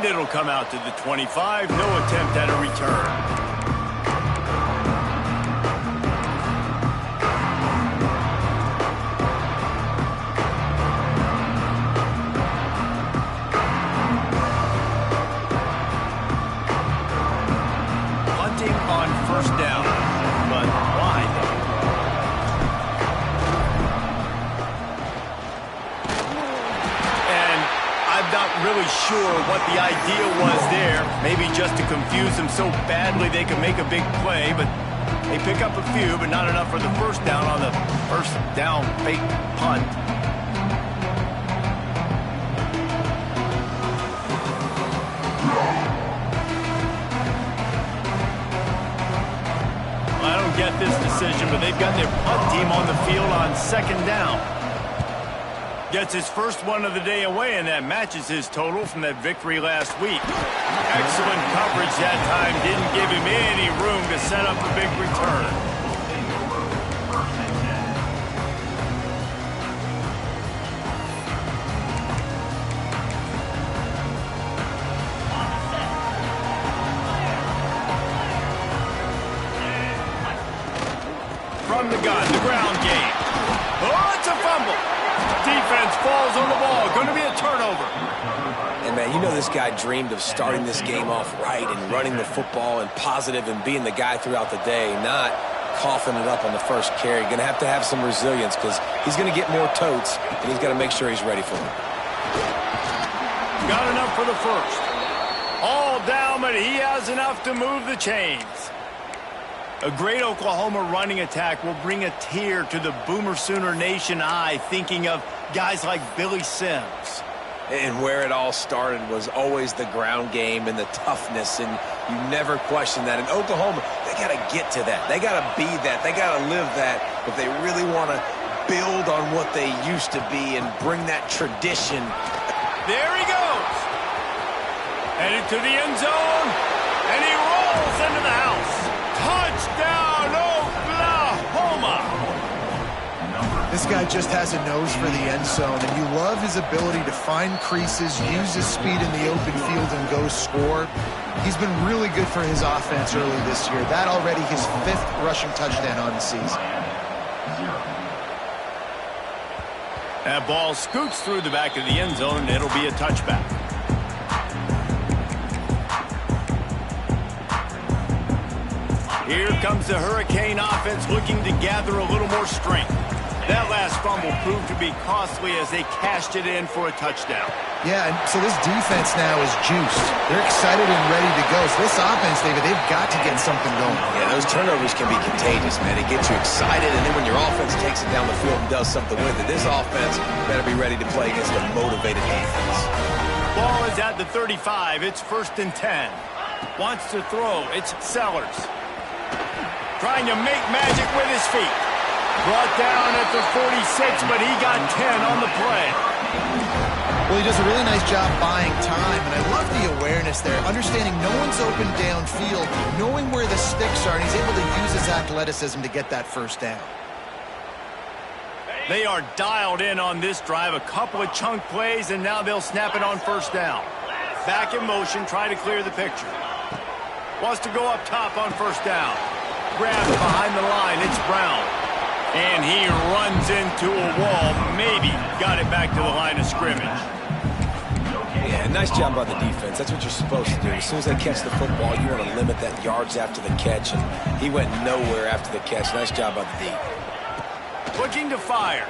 And it'll come out to the 25. No attempt at a return. On first down, but wide. And I'm not really sure what the idea was there. Maybe just to confuse them so badly they could make a big play, but they pick up a few, but not enough for the first down on the first down fake punt. Get this decision, but they've got their punt team on the field on second down. Gets his first one of the day away, and that matches his total from that victory last week. Excellent coverage that time. Didn't give him any room to set up a big return. From the gun, the ground game. Oh, it's a fumble. Defense falls on the ball. Going to be a turnover. And, man, you know this guy dreamed of starting this game off right and running the football and positive and being the guy throughout the day, not coughing it up on the first carry. Going to have some resilience because he's going to get more totes, and he's got to make sure he's ready for it. Got enough for the first. All down, but he has enough to move the chains. A great Oklahoma running attack will bring a tear to the Boomer Sooner Nation eye, thinking of guys like Billy Sims. And where it all started was always the ground game and the toughness, and you never question that. In Oklahoma, they got to get to that. They got to be that. They got to live that if they really want to build on what they used to be and bring that tradition. There he goes. Headed to the end zone, and he rolls into the house. Touchdown, Oklahoma! This guy just has a nose for the end zone, and you love his ability to find creases, use his speed in the open field, and go score. He's been really good for his offense early this year. That already his 5th rushing touchdown on the season. That ball scoots through the back of the end zone, and it'll be a touchback. Here comes the Hurricane offense looking to gather a little more strength. That last fumble proved to be costly as they cashed it in for a touchdown. Yeah, and so this defense now is juiced. They're excited and ready to go. So this offense, David, they've got to get something going. Yeah, those turnovers can be contagious, man. It gets you excited, and then when your offense takes it down the field and does something with it, this offense better be ready to play against a motivated defense. Ball is at the 35. It's 1st and 10. Wants to throw. It's Sellers. Trying to make magic with his feet. Brought down at the 46, but he got 10 on the play. Well, he does a really nice job buying time, and I love the awareness there, understanding no one's open downfield, knowing where the sticks are, and he's able to use his athleticism to get that first down. They are dialed in on this drive, a couple of chunk plays, and now they'll snap it on first down. Back in motion, try to clear the picture. Wants to go up top on first down. Grabs behind the line, it's Brown. And he runs into a wall, maybe got it back to the line of scrimmage. Yeah, nice job by the defense. That's what you're supposed to do. As soon as they catch the football, you want to limit that yards after the catch, and he went nowhere after the catch. Nice job by the D. Looking to fire.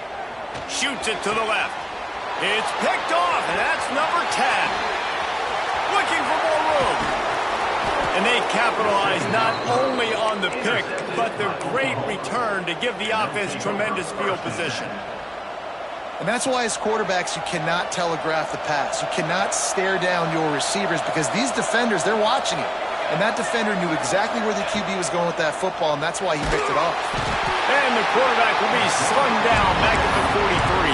Shoots it to the left. It's picked off, and that's number 10. Looking for more room. And they capitalize not only on the pick, but the great return to give the offense tremendous field position. And that's why as quarterbacks, you cannot telegraph the pass. You cannot stare down your receivers because these defenders, they're watching you. And that defender knew exactly where the QB was going with that football, and that's why he picked it off. And the quarterback will be slung down back at the 43.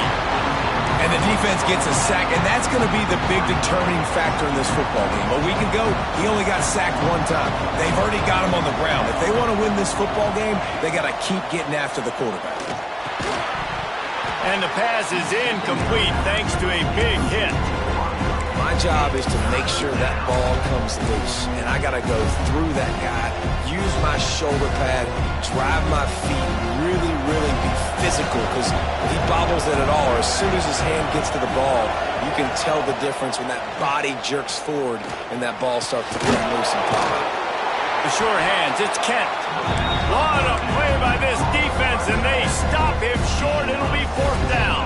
And the defense gets a sack, and that's going to be the big determining factor in this football game. A week ago, he only got sacked 1 time. They've already got him on the ground. If they want to win this football game, they got to keep getting after the quarterback. And the pass is incomplete thanks to a big hit. My job is to make sure that ball comes loose, and I got to go through that guy, use my shoulder pad, drive my feet, really, really be physical, because if he bobbles it at all, or as soon as his hand gets to the ball, you can tell the difference when that body jerks forward and that ball starts to get loose and pop out. The sure hands, it's Kent. What a play by this defense, and they stop him short. It'll be 4th down.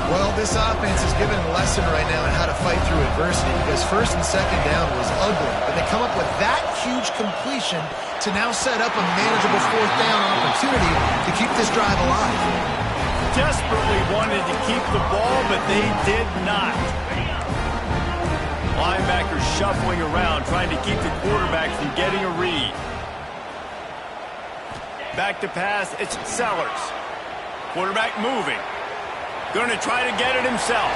Well, this offense is given a lesson right now on how to fight through adversity, because 1st and 2nd down was ugly, but they come up with that huge completion to now set up a manageable 4th down opportunity to keep this drive alive. Desperately wanted to keep the ball, but they did not. Linebackers shuffling around, trying to keep the quarterback from getting a read. Back to pass, it's Sellers. Quarterback moving. Going to try to get it himself.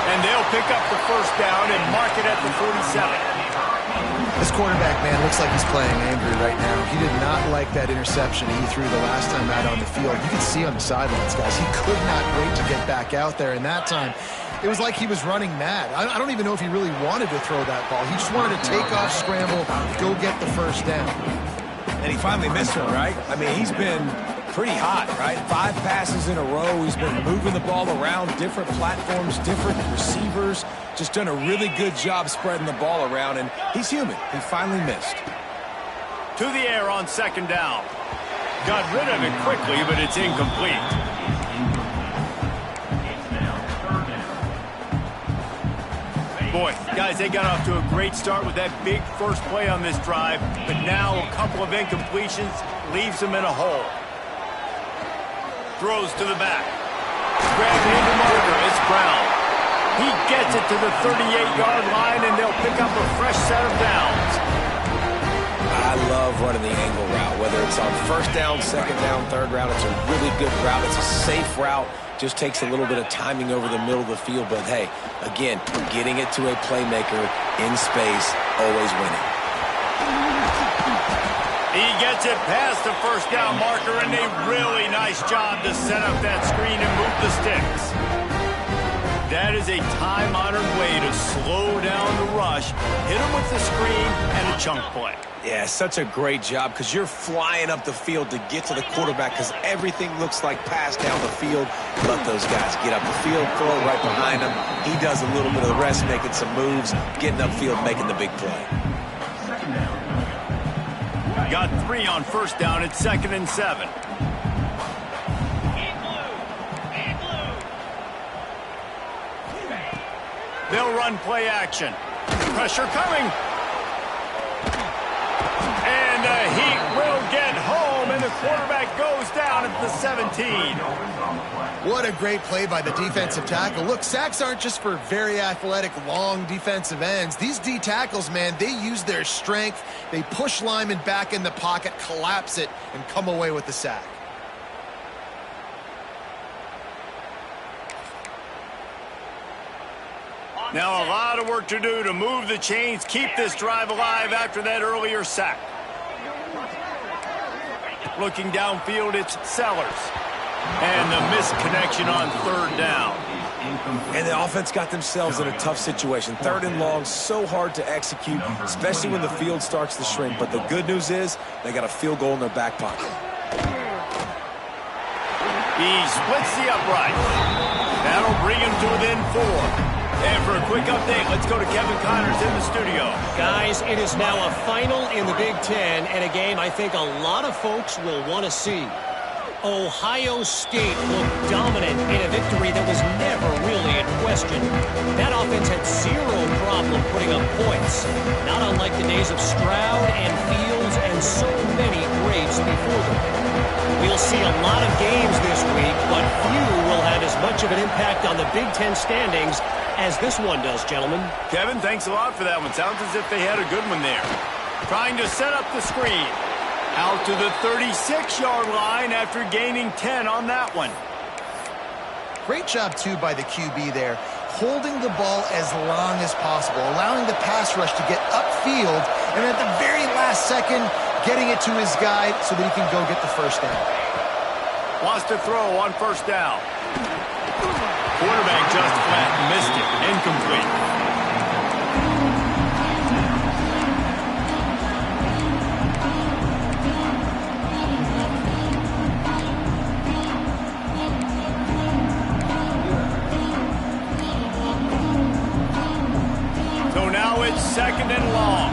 And they'll pick up the 1st down and mark it at the 47. This quarterback, man, looks like he's playing angry right now. He did not like that interception he threw the last time out on the field. You can see on the sidelines, guys, he could not wait to get back out there. And that time, it was like he was running mad. I don't even know if he really wanted to throw that ball. He just wanted to take off, scramble, go get the 1st down. And he finally missed one, right? I mean, he's been pretty hot, right? 5 passes in a row. He's been moving the ball around, different platforms, different receivers. Just done a really good job spreading the ball around, and he's human. He finally missed. To the air on 2nd down. Got rid of it quickly, but it's incomplete. Boy, guys, they got off to a great start with that big first play on this drive, but now a couple of incompletions leaves them in a hole. Throws to the back. Grabbed into marker, it's Brown. He gets it to the 38-yard line, and they'll pick up a fresh set of downs. I love running the angle route, whether it's on 1st down, 2nd down, 3rd route. It's a really good route. It's a safe route. Just takes a little bit of timing over the middle of the field. But, hey, again, getting it to a playmaker in space, always winning. He gets it past the 1st down marker, and a really nice job to set up that screen and move the sticks. That is a time-honored way to slow down the rush, hit him with the screen, and a chunk play. Yeah, such a great job, because you're flying up the field to get to the quarterback, because everything looks like pass down the field. Let those guys get up the field, throw it right behind him. He does a little bit of the rest, making some moves, getting upfield, making the big play. Got 3 on 1st down. It's 2nd and 7. They'll run play action. Pressure coming. And the Heat will get home, and the quarterback goes down at the 17. What a great play by the defensive tackle. Look, sacks aren't just for very athletic, long defensive ends. These D tackles, man, they use their strength. They push linemen back in the pocket, collapse it, and come away with the sack. Now a lot of work to do to move the chains, keep this drive alive after that earlier sack. Looking downfield, it's Sellers. And the missed connection on 3rd down. And the offense got themselves in a tough situation. 3rd and long, so hard to execute, especially when the field starts to shrink. But the good news is they got a field goal in their back pocket. He splits the upright. That'll bring him to within 4. And for a quick update, let's go to Kevin Connors in the studio. Guys, it is now a final in the Big Ten, and a game I think a lot of folks will want to see. Ohio State looked dominant in a victory that was never really in question. That offense had zero problem putting up points, not unlike the days of Stroud and Fields and so many greats before them. We'll see a lot of games this week, but few will have as much of an impact on the Big Ten standings as this one does, gentlemen. Kevin, thanks a lot for that one. Sounds as if they had a good one there. Trying to set up the screen. Out to the 36-yard line after gaining 10 on that one. Great job, too, by the QB there. Holding the ball as long as possible, allowing the pass rush to get upfield, and at the very last second, getting it to his guy so that he can go get the 1st down. Wants to throw on 1st down. Quarterback just flat missed it. Incomplete. So now it's 2nd and long.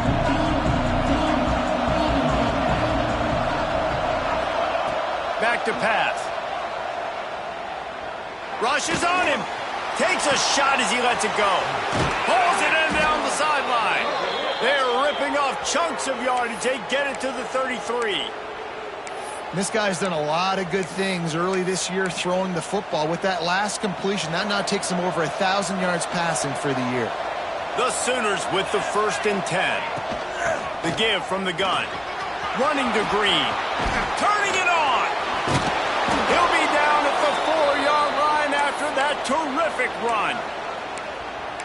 Back to pass. Rushes on him. Takes a shot as he lets it go. Pulls it in down the sideline. They're ripping off chunks of yardage. They get it to the 33. This guy's done a lot of good things early this year throwing the football. With that last completion, that now takes him over 1,000 yards passing for the year. The Sooners with the 1st and 10. The give from the gun. Running to Green. Turning it on. He'll be down at the 4-yard line after that terrific run.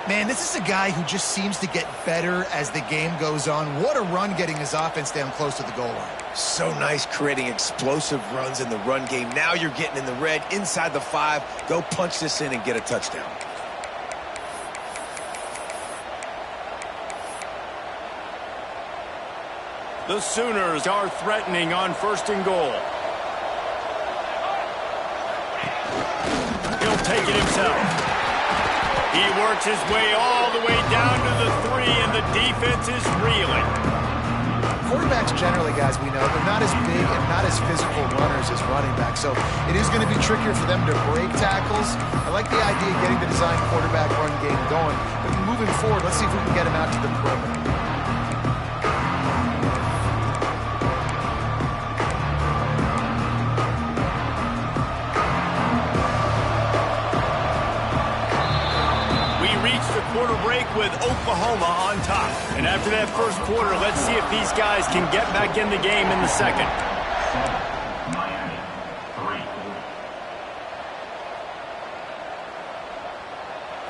Man, this is a guy who just seems to get better as the game goes on. What a run getting his offense down close to the goal line. So nice creating explosive runs in the run game. Now you're getting in the red, inside the 5. Go punch this in and get a touchdown. The Sooners are threatening on 1st and goal. He'll take it himself. He works his way all the way down to the 3, and the defense is reeling. Quarterbacks generally, guys, we know, they're not as big and not as physical runners as running backs, so it is going to be trickier for them to break tackles. I like the idea of getting the design quarterback run game going, but moving forward, let's see if we can get him out to the perimeter. Quarter break with Oklahoma on top. And after that first quarter, let's see if these guys can get back in the game in the second. Miami, 3.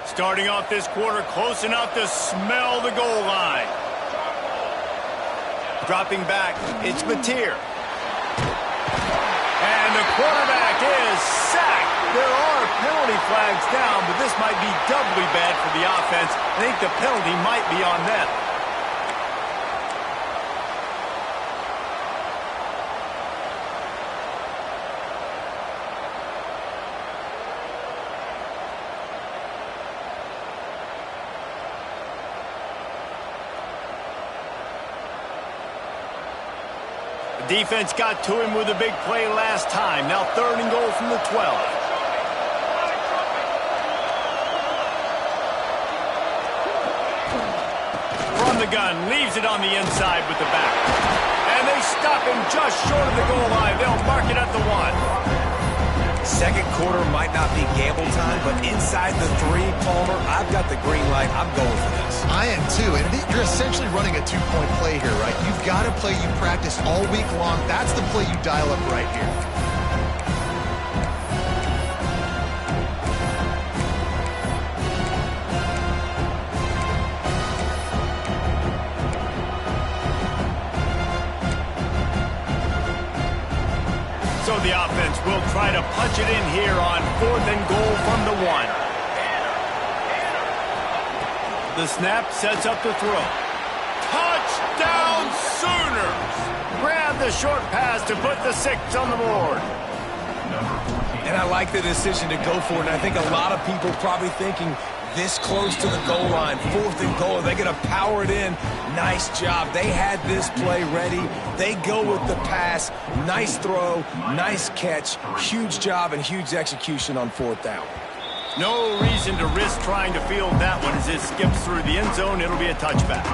Starting off this quarter close enough to smell the goal line. Dropping back, it's Mateer. And the quarterback is sacked. There are penalty flags down, but this might be doubly bad for the offense. I think the penalty might be on them. The defense got to him with a big play last time. Now 3rd and goal from the 12. The gun leaves it on the inside with the back. And they stop him just short of the goal line. They'll mark it at the 1. Second quarter might not be gamble time, but inside the 3, Palmer, I've got the green light. I'm going for this. I am too, and you're essentially running a 2-point play here, right? You've got a play you practice all week long. That's the play you dial up right here. So the offense will try to punch it in here on 4th and goal from the 1. The snap sets up the throw. Touchdown Sooners! Grab the short pass to put the 6 on the board. And I like the decision to go for it, and I think a lot of people probably thinking this close to the goal line, 4th and goal, they're going to power it in. Nice job. They had this play ready. They go with the pass. Nice throw, nice catch, huge job and huge execution on 4th down. No reason to risk trying to field that one as it skips through the end zone. It'll be a touchback.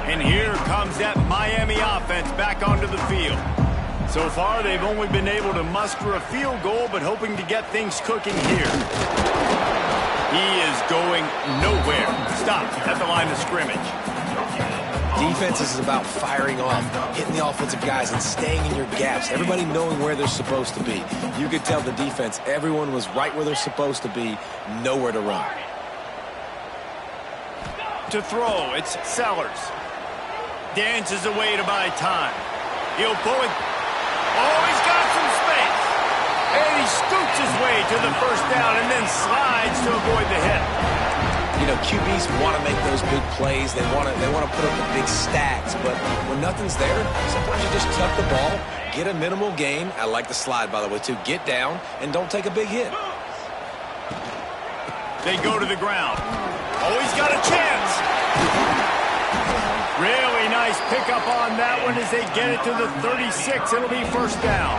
And here comes that Miami offense back onto the field. So far, they've only been able to muster a field goal, but hoping to get things cooking here. He is going nowhere. Stop at the line of scrimmage. Defense is about firing off, hitting the offensive guys, and staying in your gaps. Everybody knowing where they're supposed to be. You could tell the defense, everyone was right where they're supposed to be, nowhere to run. To throw, it's Sellers. Dances away to buy time. He'll pull it. Oh, he's got some space. And he scoots his way to the first down and then slides to avoid the hit. You know, QBs want to make those big plays. They want to put up the big stats. But when nothing's there, sometimes you just tuck the ball, get a minimal gain. I like the slide, by the way, too. Get down and don't take a big hit. They go to the ground. Oh, he's got a chance. Really nice pickup on that one as they get it to the 36. It'll be first down.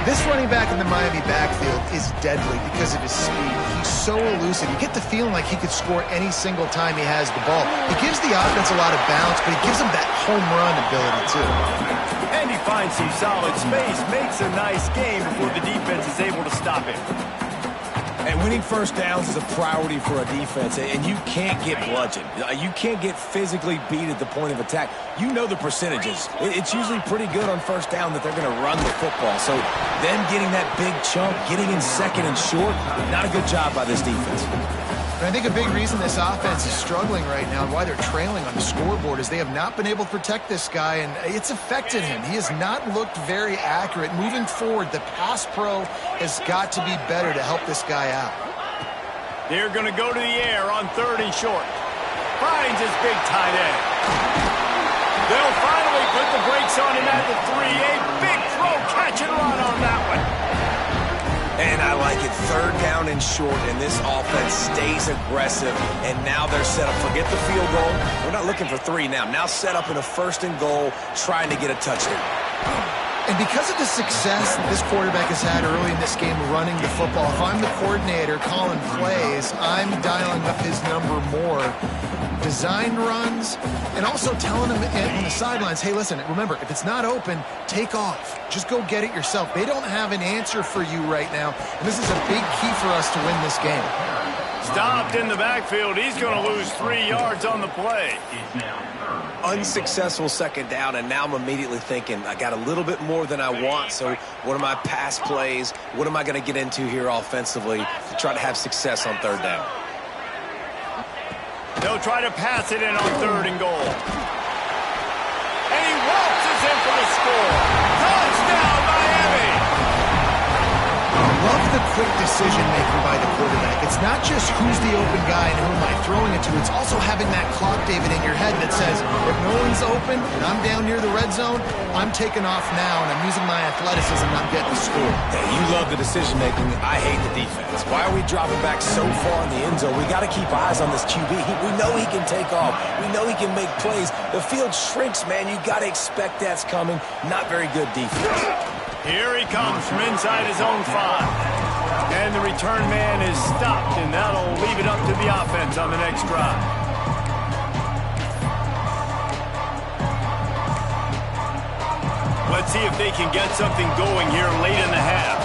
This running back in the Miami backfield is deadly because of his speed. He's so elusive. You get the feeling like he could score any single time he has the ball. He gives the offense a lot of balance, but he gives them that home run ability, too. And he finds some solid space, makes a nice game before the defense is able to stop him. And winning first downs is a priority for a defense, and you can't get bludgeoned. You can't get physically beat at the point of attack. You know the percentages. It's usually pretty good on first down that they're going to run the football. So them getting that big chunk, getting in second and short, not a good job by this defense. And I think a big reason this offense is struggling right now and why they're trailing on the scoreboard is they have not been able to protect this guy, and it's affected him. He has not looked very accurate. Moving forward, the pass pro has got to be better to help this guy out. They're going to go to the air on 3rd and short. Finds his big tight end. They'll finally put the brakes on him at the 3. A big throw, catch and run on that one. And I like it. 3rd down and short, and this offense stays aggressive. And now they're set up. Forget the field goal. We're not looking for 3 now. Now set up in a 1st and goal, trying to get a touchdown. And because of the success that this quarterback has had early in this game running the football, if I'm the coordinator calling plays, I'm dialing up his number more. Design runs, and also telling him on the sidelines, hey, listen, remember, if it's not open, take off. Just go get it yourself. They don't have an answer for you right now, and this is a big key for us to win this game. Stopped in the backfield. He's going to lose 3 yards on the play. Unsuccessful 2nd down, and now I'm immediately thinking, I got a little bit more than I want, so what are my pass plays? What am I going to get into here offensively to try to have success on 3rd down? They'll try to pass it in on 3rd and goal. And he waltzes in for the score. Touchdown, Miami! Love the quick decision-making by the quarterback. It's not just who's the open guy and who am I throwing it to. It's also having that clock, David, in your head that says, if no one's open and I'm down near the red zone, I'm taking off now and I'm using my athleticism and I'm getting the score. Hey, you love the decision-making. I hate the defense. Why are we dropping back so far in the end zone? We got to keep eyes on this QB. We know he can take off. We know he can make plays. The field shrinks, man. You got to expect that's coming. Not very good defense. Here he comes from inside his own 5. And the return man is stopped, and that'll leave it up to the offense on the next drive. Let's see if they can get something going here late in the half.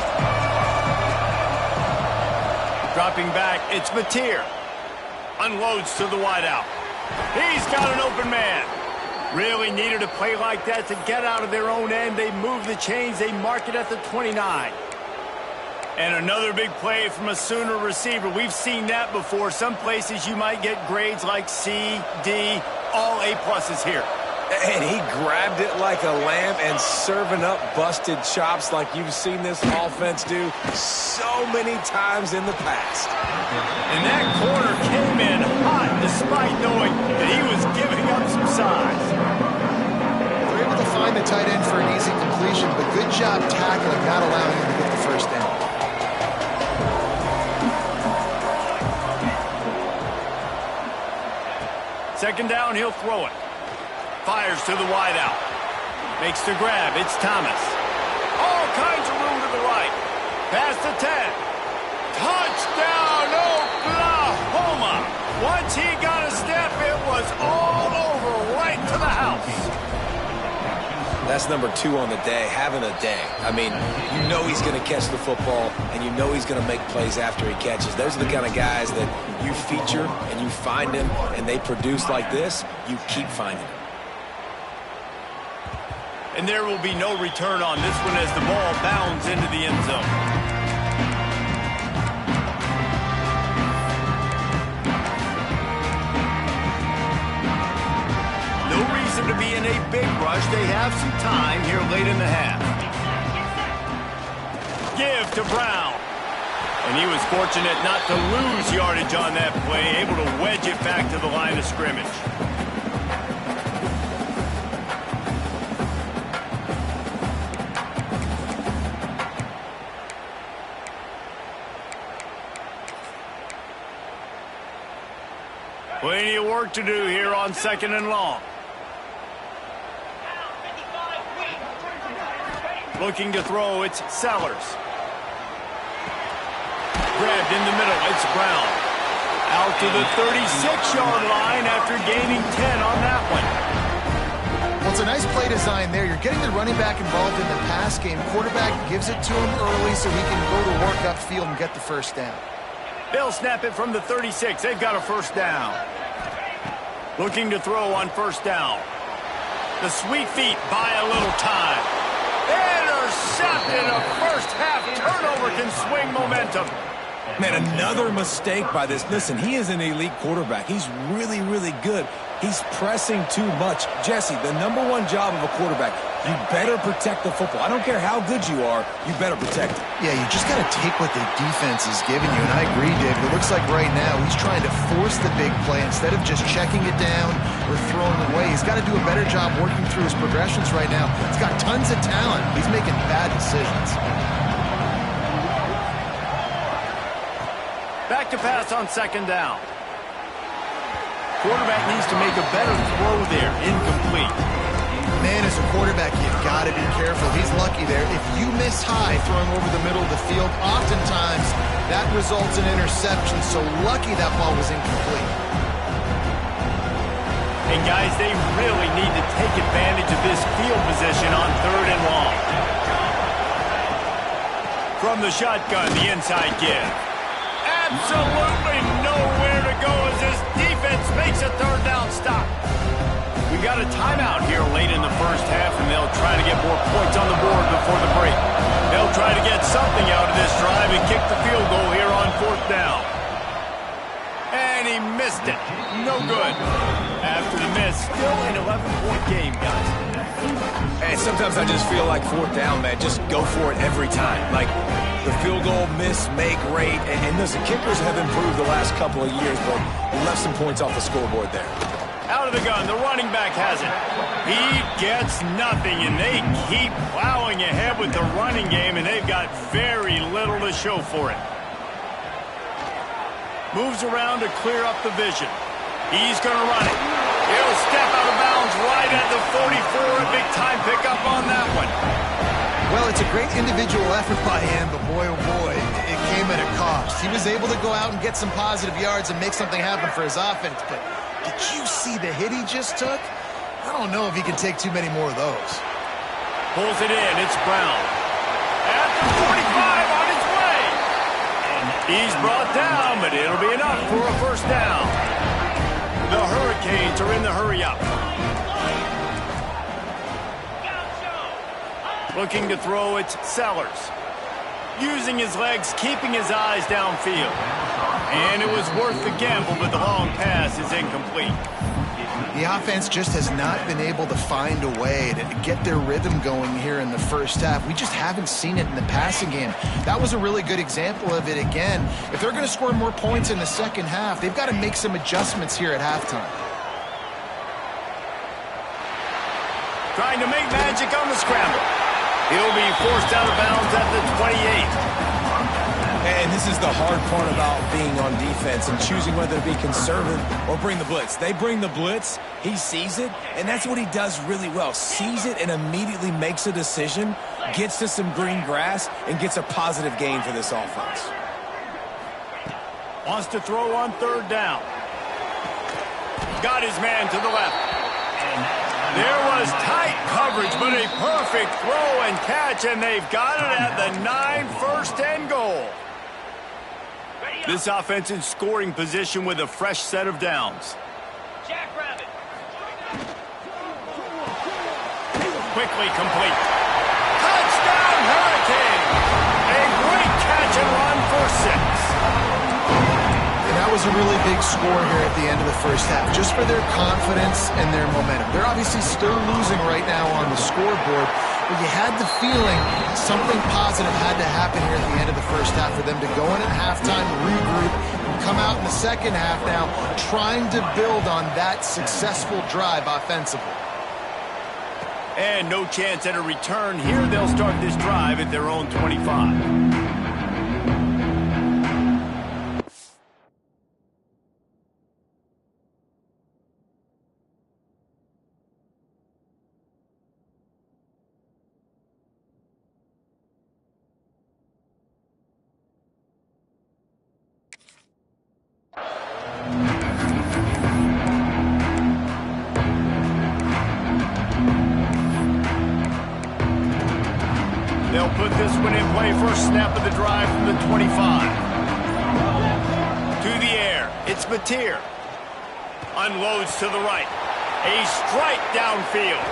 Dropping back, it's Mateer. Unloads to the wideout. He's got an open man. Really needed a play like that to get out of their own end. They move the chains. They mark it at the 29. And another big play from a Sooner receiver. We've seen that before. Some places you might get grades like C, D, all A-pluses here. And he grabbed it like a lamb and serving up busted chops like you've seen this offense do so many times in the past. And that corner came in hot despite knowing that he was giving up some size. They're able to find the tight end for an easy completion, but good job tackling, not allowing him to get the first down. Second down, he'll throw it. Fires to the wideout. Makes the grab. It's Thomas. All kinds of room to the right. Past the 10. Touchdown, Oklahoma. Once he got a step, it was all over, right to the house. That's number 2 on the day, having a day. I mean, you know he's going to catch the football, and you know he's going to make plays after he catches. Those are the kind of guys that you feature, and you find them, and they produce like this, you keep finding them. And there will be no return on this one as the ball bounds into the end zone. No reason to be in a big rush. They have some time here late in the half. give to Brown. And he was fortunate not to lose yardage on that play, able to wedge it back to the line of scrimmage. Plenty of work to do here on 2nd and long. Looking to throw, it's Sellers. Grabbed in the middle, it's Brown. Out to the 36-yard line after gaining 10 on that one. Well, it's a nice play design there. You're getting the running back involved in the pass game. Quarterback gives it to him early so he can go to work upfield and get the first down. They'll snap it from the 36. They've got a first down. Looking to throw on first down. The sweet feet buy a little time. Intercepted. A first-half turnover can swing momentum. Man, another mistake by this. Listen, he is an elite quarterback. He's really, really good. He's pressing too much. Jesse, the #1 job of a quarterback, you better protect the football. I don't care how good you are, you better protect it. Yeah, you just got to take what the defense is giving you. And I agree, David. It looks like right now he's trying to force the big play instead of just checking it down or throwing it away. He's got to do a better job working through his progressions right now. He's got tons of talent. He's making bad decisions. Back to pass on 2nd down. Quarterback needs to make a better throw there. Incomplete. Man, as a quarterback, you've got to be careful. He's lucky there. If you miss high throwing over the middle of the field, oftentimes that results in interception. So lucky that ball was incomplete. And guys, they really need to take advantage of this field position on 3rd and long. From the shotgun, the inside give. Absolutely nowhere to go as this defense makes a 3rd down stop. We got a timeout here late in the first half, and they'll try to get more points on the board before the break. They'll try to get something out of this drive and kick the field goal here on 4th down. And he missed it. No good. After the miss, still an 11-point game, guys. And sometimes I just feel like 4th down, man. Just go for it every time. Like the field goal, miss, make, rate. And listen, kickers have improved the last couple of years, but left some points off the scoreboard there. Out of the gun, the running back has it. He gets nothing, and they keep plowing ahead with the running game, and they've got very little to show for it. Moves around to clear up the vision. He's going to run it. He'll step out of bounds right at the 44. A big-time pickup on that one. Well, it's a great individual effort by him, but boy, oh boy, it came at a cost. He was able to go out and get some positive yards and make something happen for his offense, but did you see the hit he just took? I don't know if he can take too many more of those. Pulls it in. It's Brown. At the 45 on his way. He's brought down, but it'll be enough for a first down. The Hurricanes are in the hurry-up. Looking to throw, it's Sellers. Using his legs, keeping his eyes downfield. And it was worth the gamble, but the long pass is incomplete. The offense just has not been able to find a way to get their rhythm going here in the first half. We just haven't seen it in the passing game. That was a really good example of it again. If they're going to score more points in the second half, they've got to make some adjustments here at halftime. Trying to make magic on the scramble. He'll be forced out of bounds at the 28. And this is the hard part about being on defense and choosing whether to be conservative or bring the blitz. They bring the blitz, he sees it, and that's what he does really well. Sees it and immediately makes a decision, gets to some green grass, and gets a positive gain for this offense. Wants to throw on 3rd down. Got his man to the left. There was tight coverage, but a perfect throw and catch, and they've got it at the 9, 1st and goal. This offense in scoring position with a fresh set of downs. Quickly complete. Touchdown, Hurricane! A great catch and run for 6. And how that was a really big score here at the end of the first half, just for their confidence and their momentum. They're obviously still losing right now on the scoreboard, but you had the feeling something positive had to happen here at the end of the first half for them to go in at halftime, regroup, and come out in the second half now trying to build on that successful drive offensively. And no chance at a return here. They'll start this drive at their own 25. They'll put this one in play. First snap of the drive from the 25. To the air. It's Mateer. Unloads to the right. A strike downfield.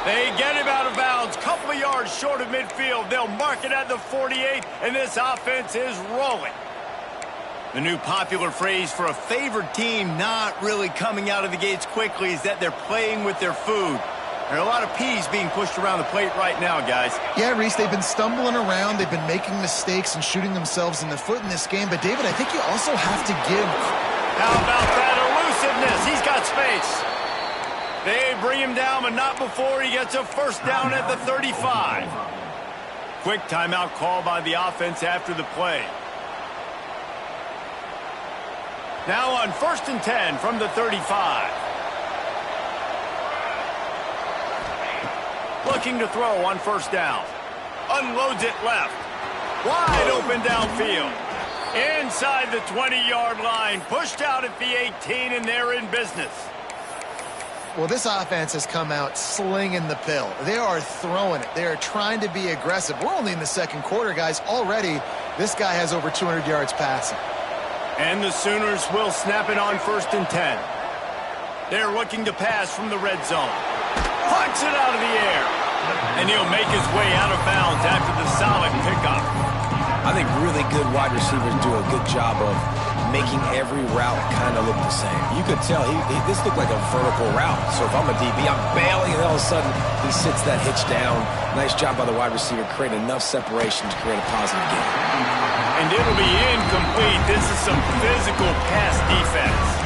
They get him out of bounds. Couple of yards short of midfield. They'll mark it at the 48, and this offense is rolling. The new popular phrase for a favored team not really coming out of the gates quickly is that they're playing with their food. There are a lot of peas being pushed around the plate right now, guys. Yeah, Reese, they've been stumbling around. They've been making mistakes and shooting themselves in the foot in this game. But, David, I think you also have to give... How about that elusiveness? He's got space. They bring him down, but not before he gets a first down at the 35. Quick timeout call by the offense after the play. Now on 1st and 10 from the 35. Looking to throw on first down. Unloads it left. Wide open downfield. Inside the 20-yard line. Pushed out at the 18, and they're in business. Well, this offense has come out slinging the pill. They are throwing it. They are trying to be aggressive. We're only in the second quarter, guys. Already, this guy has over 200 yards passing. And the Sooners will snap it on 1st and 10. They're looking to pass from the red zone. Punts it out of the air. And he'll make his way out of bounds after the solid pickup. I think really good wide receivers do a good job of making every route kind of look the same. You could tell this looked like a vertical route. So if I'm a DB, I'm bailing, and all of a sudden he sits that hitch down. Nice job by the wide receiver, creating enough separation to create a positive gain. And it'll be incomplete. This is some physical pass defense.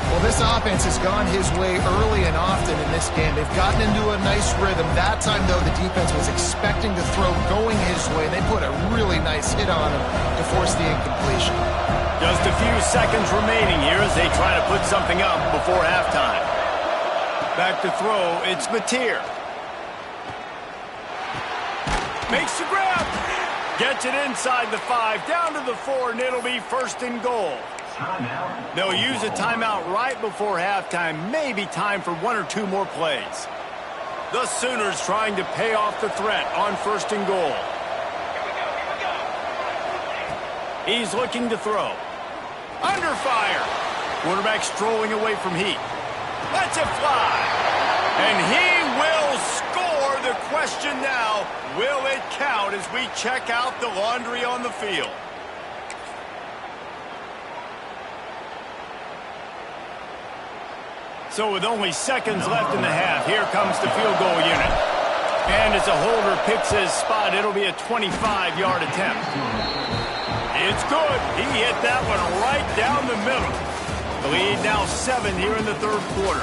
Well, this offense has gone his way early and often in this game. They've gotten into a nice rhythm. That time, though, the defense was expecting to throw going his way. They put a really nice hit on him to force the incompletion. Just a few seconds remaining here as they try to put something up before halftime. Back to throw, it's Mateer. Makes the grab. Gets it inside the 5, down to the 4, and it'll be 1st and goal. They'll use a timeout right before halftime. Maybe time for 1 or 2 more plays. The Sooners trying to pay off the threat on 1st and goal. He's looking to throw. Under fire. Quarterback strolling away from heat. Lets it fly. And he will score. The question now, will it count as we check out the laundry on the field? So with only seconds left in the half, here comes the field goal unit. And as a holder picks his spot, it'll be a 25-yard attempt. It's good. He hit that one right down the middle. The lead now 7 here in the 3rd quarter.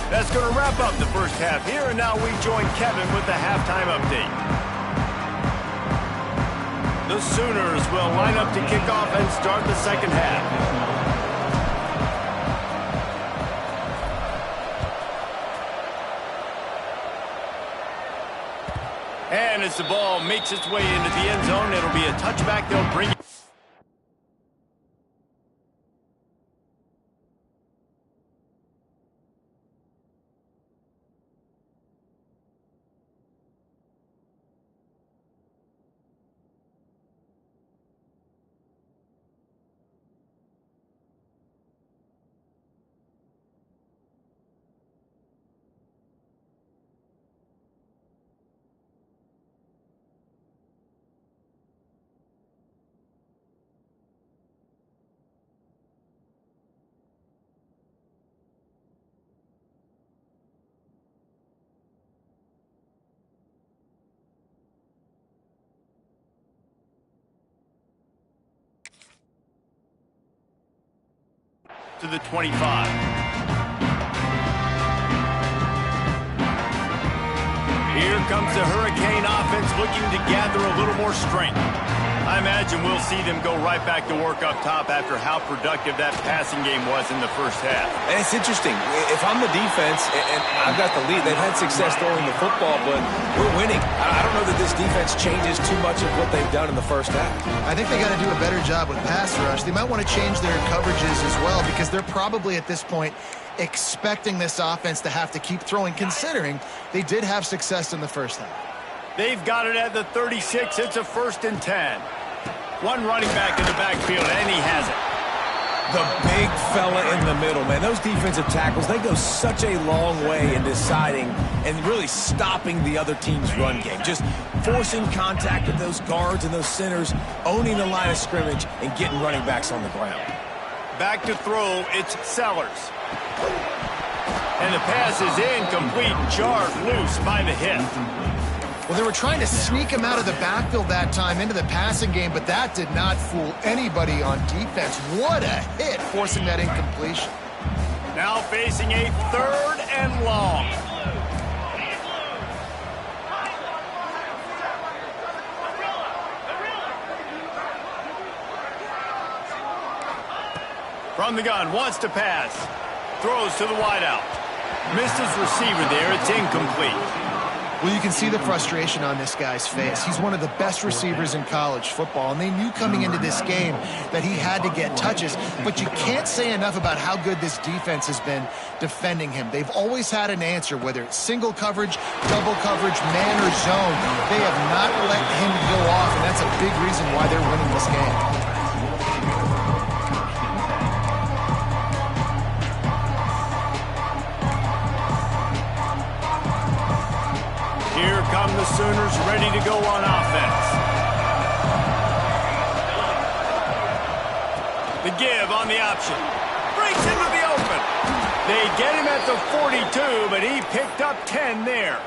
That's going to wrap up the first half here, and now we join Kevin with the halftime update. The Sooners will line up to kick off and start the second half. And as the ball makes its way into the end zone, it'll be a touchback. They'll bring it. to the 25. Here comes the Hurricane offense looking to gather a little more strength. I imagine we'll see them go right back to work up top after how productive that passing game was in the first half. And it's interesting. If I'm the defense and I've got the lead, they've had success throwing the football, but we're winning. I don't know that this defense changes too much of what they've done in the first half. I think they got to do a better job with pass rush. They might want to change their coverages as well because they're probably at this point expecting this offense to have to keep throwing, considering they did have success in the first half. They've got it at the 36. It's a 1st and 10. One running back in the backfield, and he has it. The big fella in the middle, man. Those defensive tackles, they go such a long way in deciding and really stopping the other team's run game. Just forcing contact with those guards and those centers, owning the line of scrimmage, and getting running backs on the ground. Back to throw, it's Sellers. And the pass is incomplete, jarred loose by the hip. Well, they were trying to sneak him out of the backfield that time into the passing game, but that did not fool anybody on defense. What a hit, forcing that incompletion. Now facing a 3rd and long. From the gun, wants to pass. Throws to the wideout. Missed his receiver there, it's incomplete. Well, you can see the frustration on this guy's face. He's one of the best receivers in college football, and they knew coming into this game that he had to get touches, but you can't say enough about how good this defense has been defending him. They've always had an answer, whether it's single coverage, double coverage, man or zone. They have not let him go off, and that's a big reason why they're winning this game. Here come the Sooners ready to go on offense. The give on the option. Breaks into the open. They get him at the 42, but he picked up 10 there.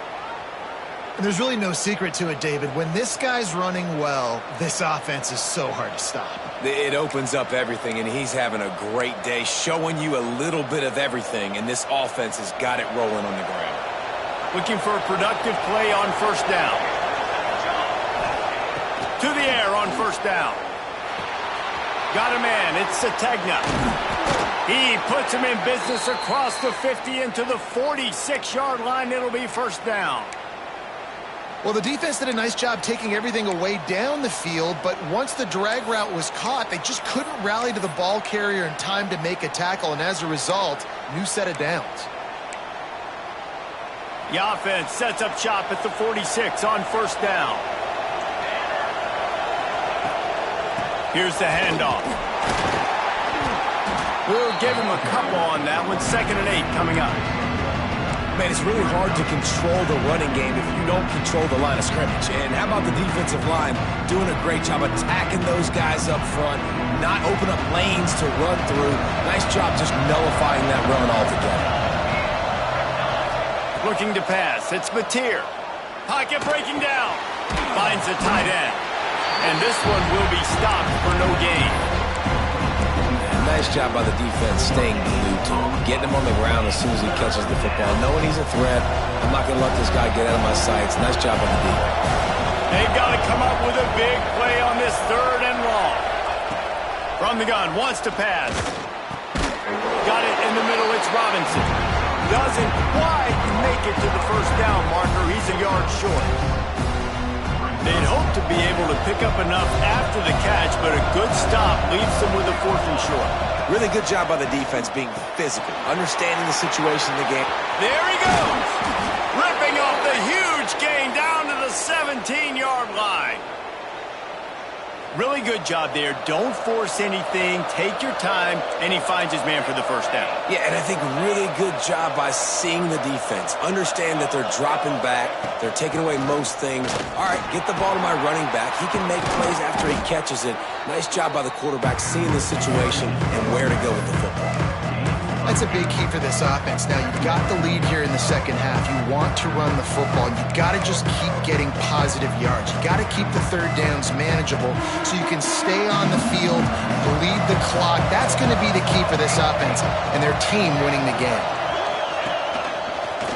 And there's really no secret to it, David. When this guy's running well, this offense is so hard to stop. It opens up everything, and he's having a great day, showing you a little bit of everything, and this offense has got it rolling on the ground. Looking for a productive play on 1st down. To the air on 1st down. Got a man. It's Sategna. He puts him in business across the 50 into the 46-yard line. It'll be 1st down. Well, the defense did a nice job taking everything away down the field, but once the drag route was caught, they just couldn't rally to the ball carrier in time to make a tackle, and as a result, new set of downs. The offense sets up shop at the 46 on 1st down. Here's the handoff. We'll give him a couple on that one. 2nd and 8 coming up. Man, it's really hard to control the running game if you don't control the line of scrimmage. And how about the defensive line doing a great job attacking those guys up front, not open up lanes to run through. Nice job just nullifying that run altogether. Looking to pass. It's Mateer. Pocket breaking down. Finds a tight end. And this one will be stopped for no gain. Nice job by the defense staying glued to him. Getting him on the ground as soon as he catches the football. Knowing he's a threat. I'm not going to let this guy get out of my sights. Nice job by the defense. They've got to come up with a big play on this 3rd and long. From the gun. Wants to pass. Got it in the middle. It's Robinson. Doesn't quite make it to the 1st down marker. He's a yard short. They'd hope to be able to pick up enough after the catch, but a good stop leaves them with a 4th and short. Really good job by the defense being physical, understanding the situation in the game. There he goes. Ripping off the huge gain down to the 17-yard line. Really good job there. Don't force anything. Take your time. And he finds his man for the 1st down. Yeah, and I think really good job by seeing the defense. Understand that they're dropping back. They're taking away most things. All right, get the ball to my running back. He can make plays after he catches it. Nice job by the quarterback seeing the situation and where to go with the football. That's a big key for this offense. Now, you've got the lead here in the second half. You want to run the football. You've got to just keep getting positive yards. You got to keep the third downs manageable so you can stay on the field, bleed the clock. That's going to be the key for this offense and their team winning the game.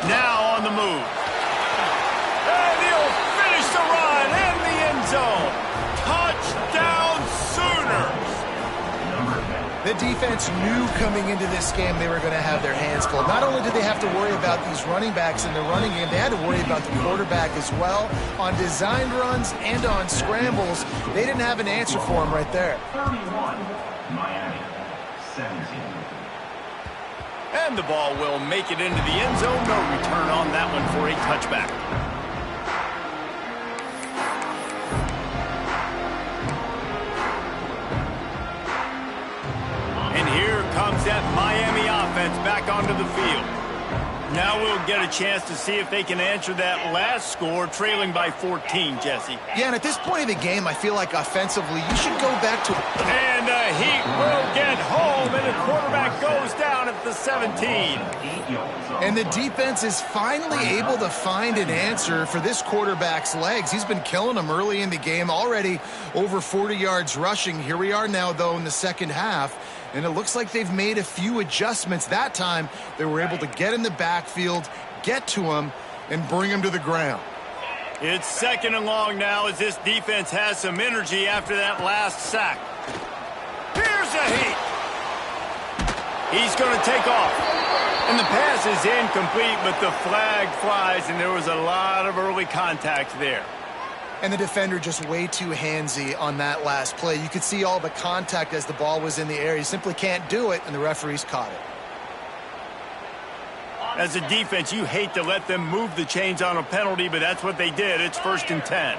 Now on the move. And he'll finish the run in the end zone. Touchdown Sooners. The defense knew coming into this game they were going to have their hands full. Not only did they have to worry about these running backs in the running game, they had to worry about the quarterback as well. On designed runs and on scrambles, they didn't have an answer for him right there. 31, Miami, 17. And the ball will make it into the end zone. No return on that one for a touchback. And here comes that Miami offense back onto the field. Now we'll get a chance to see if they can answer that last score, trailing by 14, Jesse. Yeah, and at this point of the game, I feel like offensively, you should go back to... And the Heat will get home, and the quarterback goes down at the 17. And the defense is finally able to find an answer for this quarterback's legs. He's been killing them early in the game, already over 40 yards rushing. Here we are now, though, in the second half. And it looks like they've made a few adjustments. That time, they were able to get in the backfield, get to him, and bring him to the ground. It's second and long now as this defense has some energy after that last sack. Here's a Heat. He's going to take off. And the pass is incomplete, but the flag flies, and there was a lot of early contact there. And the defender just way too handsy on that last play. You could see all the contact as the ball was in the air. You simply can't do it, and the referees caught it. As a defense, you hate to let them move the chains on a penalty, but that's what they did. It's 1st and 10.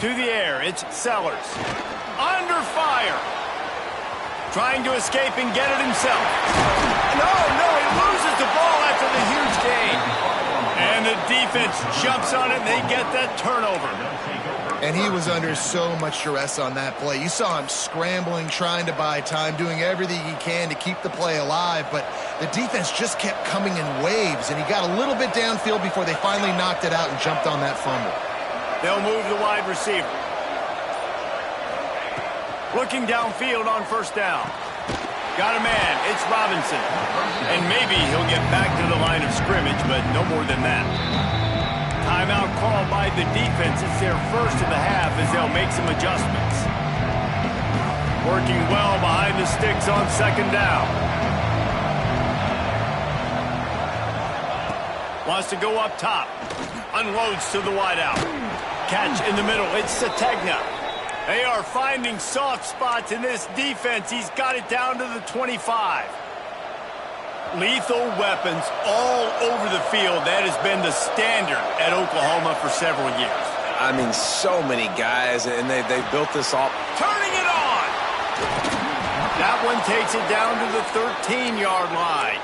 To the air, it's Sellers. Under fire. Trying to escape and get it himself. No, he loses the ball after the huge gain. And the defense jumps on it, and they get that turnover. And he was under so much duress on that play. You saw him scrambling, trying to buy time, doing everything he can to keep the play alive. But the defense just kept coming in waves, and he got a little bit downfield before they finally knocked it out and jumped on that fumble. They'll move the wide receiver. Looking downfield on 1st down. Got a man. It's Robinson. And maybe he'll get back to the line of scrimmage, but no more than that. Timeout called by the defense. It's their first of the half as they'll make some adjustments. Working well behind the sticks on 2nd down. Wants to go up top. Unloads to the wideout. Catch in the middle. It's Sategna. They are finding soft spots in this defense. He's got it down to the 25. Lethal weapons all over the field. That has been the standard at Oklahoma for several years. I mean, so many guys, and they've built this all. Turning it on! That one takes it down to the 13-yard line.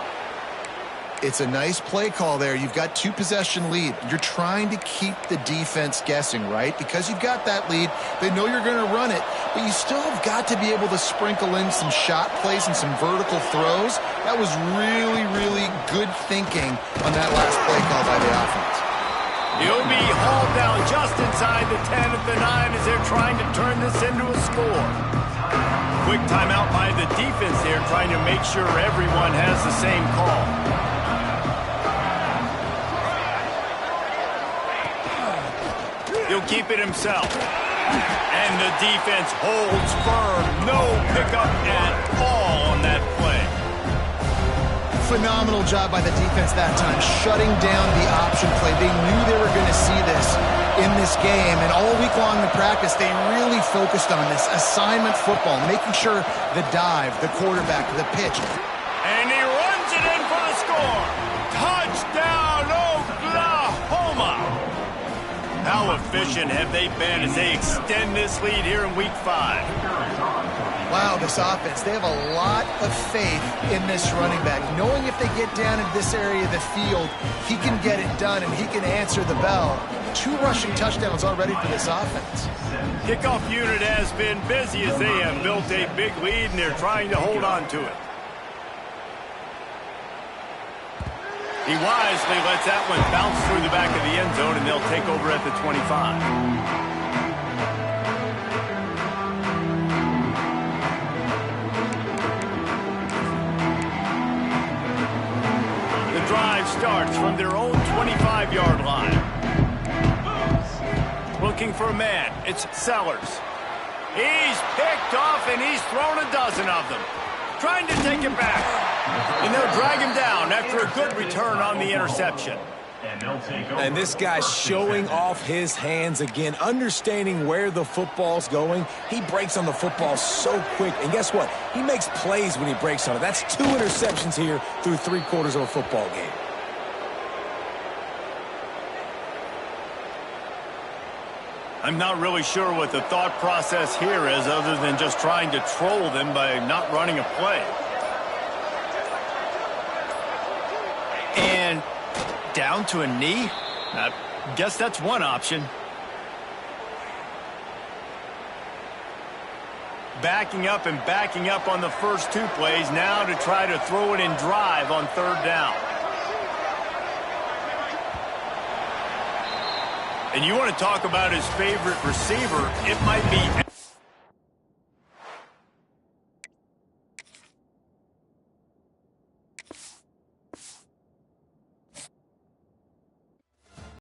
It's a nice play call there. You've got 2-possession lead. You're trying to keep the defense guessing, right? Because you've got that lead, they know you're going to run it, but you still have got to be able to sprinkle in some shot plays and some vertical throws. That was really, really good thinking on that last play call by the offense. He'll be hauled down just inside the 10 at the 9 as they're trying to turn this into a score. Quick timeout by the defense here, trying to make sure everyone has the same call. He'll keep it himself. And the defense holds firm. No pickup at all on that play. Phenomenal job by the defense that time, shutting down the option play. They knew they were going to see this in this game, and all week long in practice, they really focused on this assignment football, making sure the dive, the quarterback, the pitch. And he runs it in for the score. Touchdown, Oklahoma! How efficient have they been as they extend this lead here in Week 5? Wow, this offense, they have a lot of faith in this running back. Knowing if they get down in this area of the field, he can get it done and he can answer the bell. 2 rushing touchdowns already for this offense. Kickoff unit has been busy as they have built a big lead and they're trying to hold on to it. He wisely lets that one bounce through the back of the end zone and they'll take over at the 25. Drive starts from their own 25-yard line. Looking for a man. It's Sellers. He's picked off and he's thrown a dozen of them. Trying to take it back. And they'll drag him down after a good return on the interception. And this guy's showing off his hands again, understanding where the football's going. He breaks on the football so quick. And guess what? He makes plays when he breaks on it. That's 2 interceptions here through 3/4 of a football game. I'm not really sure what the thought process here is other than just trying to troll them by not running a play. And down to a knee? I guess that's one option. Backing up and backing up on the first 2 plays now to try to throw it in drive on 3rd down. And you want to talk about his favorite receiver, it might be